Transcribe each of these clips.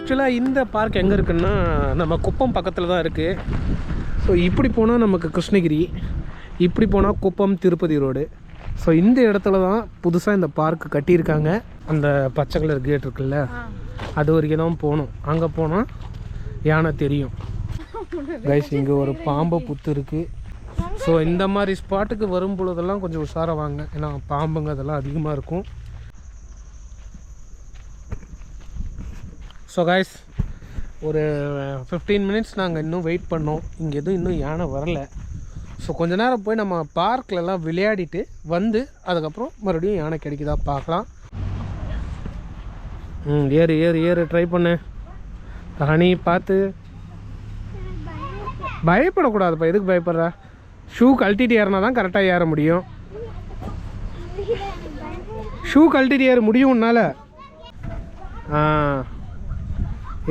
ஆக்சுவலாக இந்த பார்க் எங்கே இருக்குன்னா நம்ம குப்பம் பக்கத்தில் தான் இருக்குது. ஸோ இப்படி போனால் நமக்கு கிருஷ்ணகிரி, இப்படி போனால் குப்பம் திருப்பதி ரோடு. ஸோ இந்த இடத்துல தான் புதுசாக இந்த பார்க் கட்டியிருக்காங்க. அந்த பச்சை கலர் கேட் இருக்குல்ல, அது வரைக்கும் தான் போகணும். அங்கே போனால் யானை தெரியும் கைஸ். இங்கே ஒரு பாம்பு புத்து இருக்குது. ஸோ இந்த மாதிரி ஸ்பாட்டுக்கு வரும் பொழுதெல்லாம் கொஞ்சம் உஷாராக வாங்க, ஏன்னா பாம்புங்க அதெல்லாம் அதிகமாக இருக்கும். ஸோ கைஸ், ஒரு 15 மினிட்ஸ் நாங்கள் இன்னும் வெயிட் பண்ணோம். இங்கே எதுவும் இன்னும் யானை வரலை. ஸோ கொஞ்ச நேரம் போய் நம்ம பார்க்கிலலாம் விளையாடிட்டு வந்து அதுக்கப்புறம் மறுபடியும் யானை கிடைக்குதா பார்க்கலாம். ஏறு ஏறு ஏறு, ட்ரை பண்ணு ஹனி, பார்த்து. பயப்படக்கூடாதுப்பா, எதுக்கு பயப்படுற? ஷூ கழட்டிட்டு ஏறினா தான் கரெக்டாக ஏற முடியும். ஷூ கழட்டிட்டு ஏற முடியும் உன்னால்.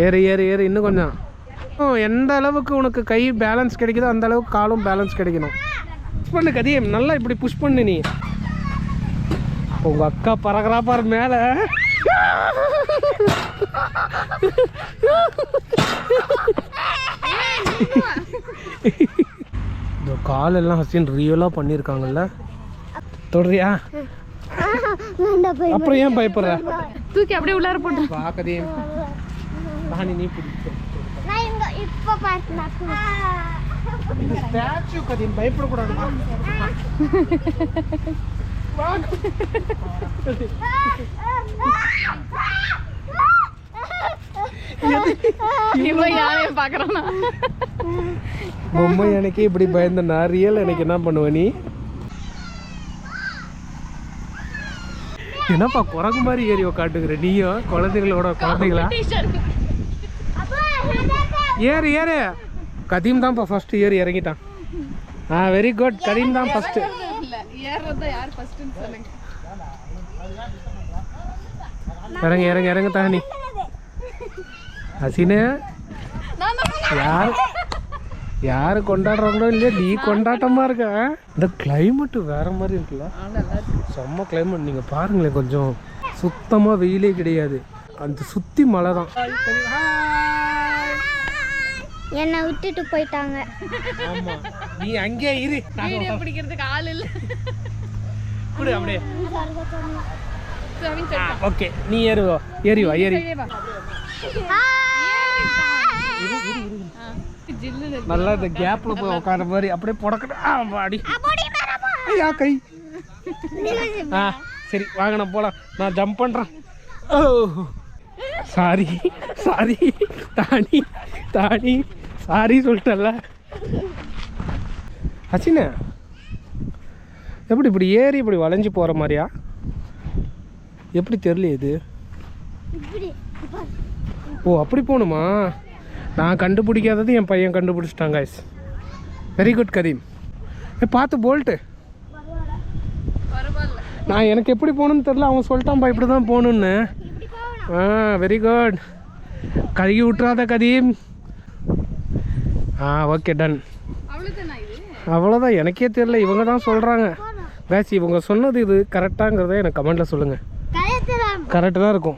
ஏறு ஏறு ஏறு, இன்னும் கொஞ்சம். எந்த அளவுக்கு உனக்கு கை பேலன்ஸ் கிடைக்குதோ அந்த அளவுக்கு காலும் பேலன்ஸ் கிடைக்கணும். புஷ் பண்ணு கதியம், நல்லா இப்படி புஷ் பண்ணு. நீ உங்கள் அக்கா பறக்கிறா பாரு மேலே. இந்த காலெல்லாம் ஹசின் ரியலாக பண்ணியிருக்காங்கல்ல. தொடுறியா? அப்புறம் ஏன் பயப்படுற? தூக்கி அப்படியே உள்ளார போட்டு பாக்கதேன். ராணி நீ பிடிச்ச இப்போ பார்க்கலாம். ஸ்டாச்சு கதியம், பயப்படக்கூடாது. பொம்மை எனக்கு இப்படி பயந்தனா ரியல் எனக்கு என்ன பண்ணுவ நீ? என்னப்பா குரங்கு மாதிரி ஏறி காட்டுக்கிற நீயும் குழந்தைங்களோட குழந்தைங்களா? ஏறு ஏறு. கதீம் தான்ப்பா ஃபர்ஸ்ட் ஏறி இறங்கிட்டான். வெரி குட், கதீம் தான் ஃபர்ஸ்ட். இறங்க இறங்க இறங்க தானி. ஹசீனு, யாரு கொண்டாடுறாங்களோ இல்லையா, நீ கொண்டாட்டமா இருக்க. இந்த கிளைமேட்டு வேற மாதிரி இருக்குல்ல, செம்ம கிளைமேட். நீங்க பாருங்களேன், கொஞ்சம் சுத்தமா வெயிலே கிடையாது, அந்த சுத்தி மழை தான். என்னை விட்டுட்டு போயிட்டாங்க. ஆமா, நீ அங்கே இரு, வீடியோ பிடிக்கிறதுக்கு ஆள் இல்ல. குடு அப்படியே. ஓகே, நீ ஏறுவா, ஏறிவா ஏறி. நல்லா இந்த கேப்ல போய் உட்கார மாதிரி அப்படியே புடக்கணும். அடி ஐயா கை. சரி வாங்க நான் போலாம், நான் ஜம்ப் பண்றேன். ஓ சாரி சாரி தானி தானி, சாரி சொல்லிட்டல. ஹசினா, எப்படி இப்படி ஏறி இப்படி வளைஞ்சு போற மாதிரியா? எப்படி தெரியல இது? ஓ அப்படி போகணுமா? நான் கண்டுபிடிக்காதது என் பையன் கண்டுபிடிச்சிட்டாங்க கைஸ். வெரி குட் கரீம். பார்த்து போல்ட்டு. நான் எனக்கு எப்படி போகணுன்னு தெரில, அவன் சொல்லிட்டான்ப்பா இப்படி தான் போகணுன்னு. Very good. கழுகி விட்டுறாத கதீம். Okay done. அவ்வளோதான், எனக்கே தெரில, இவங்க தான் சொல்கிறாங்க கைஸ். இவங்க சொன்னது இது கரெக்டாங்கிறத எனக்கு கமெண்ட்டில் சொல்லுங்கள். கரெக்டு தான் இருக்கும்.